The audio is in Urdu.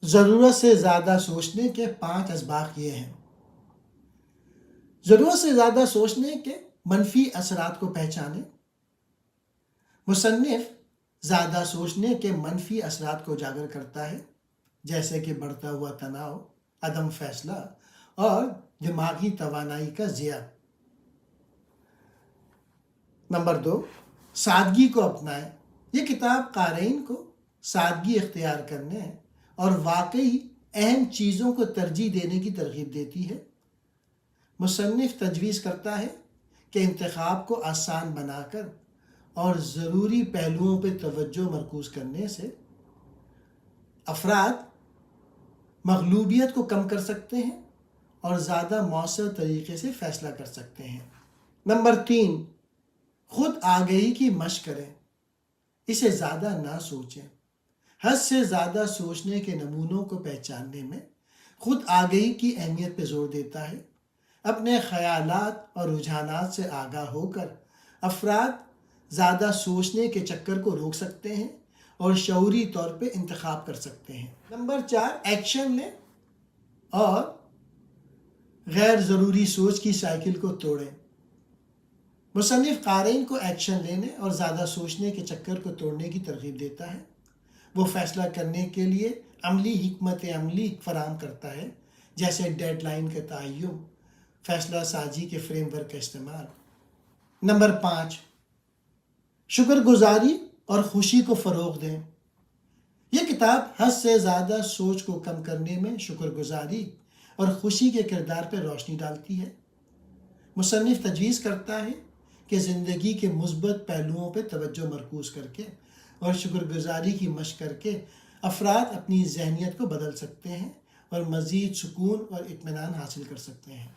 ضرورت سے زیادہ سوچنے کے 5 اسباق یہ ہیں۔ ضرورت سے زیادہ سوچنے کے منفی اثرات کو پہچانیں۔ مصنف زیادہ سوچنے کے منفی اثرات کو اجاگر کرتا ہے، جیسے کہ بڑھتا ہوا تناؤ، عدم فیصلہ اور دماغی توانائی کا ضیاع۔ نمبر 2، سادگی کو اپنائیں۔ یہ کتاب قارئین کو سادگی اختیار کرنے اور واقعی اہم چیزوں کو ترجیح دینے کی ترغیب دیتی ہے۔ مصنف تجویز کرتا ہے کہ انتخاب کو آسان بنا کر اور ضروری پہلوؤں پہ توجہ مرکوز کرنے سے افراد مغلوبیت کو کم کر سکتے ہیں اور زیادہ مؤثر طریقے سے فیصلہ کر سکتے ہیں۔ نمبر 3، خود آگہی کی مشق کریں، اسے زیادہ نہ سوچیں۔ حد سے زیادہ سوچنے کے نمونوں کو پہچاننے میں خود آگہی کی اہمیت پہ زور دیتا ہے۔ اپنے خیالات اور رجحانات سے آگاہ ہو کر افراد زیادہ سوچنے کے چکر کو روک سکتے ہیں اور شعوری طور پہ انتخاب کر سکتے ہیں۔ نمبر 4، ایکشن لیں اور غیر ضروری سوچ کی سائیکل کو توڑیں۔ مصنف قارئین کو ایکشن لینے اور زیادہ سوچنے کے چکر کو توڑنے کی ترغیب دیتا ہے۔ وہ فیصلہ کرنے کے لیے عملی حکمت عملی فراہم کرتا ہے، جیسے ڈیڈ لائن کا تعین، فیصلہ سازی کے فریم ورک کا استعمال۔ نمبر 5، شکر گزاری اور خوشی کو فروغ دیں۔ یہ کتاب حد سے زیادہ سوچ کو کم کرنے میں شکر گزاری اور خوشی کے کردار پر روشنی ڈالتی ہے۔ مصنف تجویز کرتا ہے کہ زندگی کے مثبت پہلوؤں پہ توجہ مرکوز کر کے اور شکر گزاری کی مشق کر کے افراد اپنی ذہنیت کو بدل سکتے ہیں اور مزید سکون اور اطمینان حاصل کر سکتے ہیں۔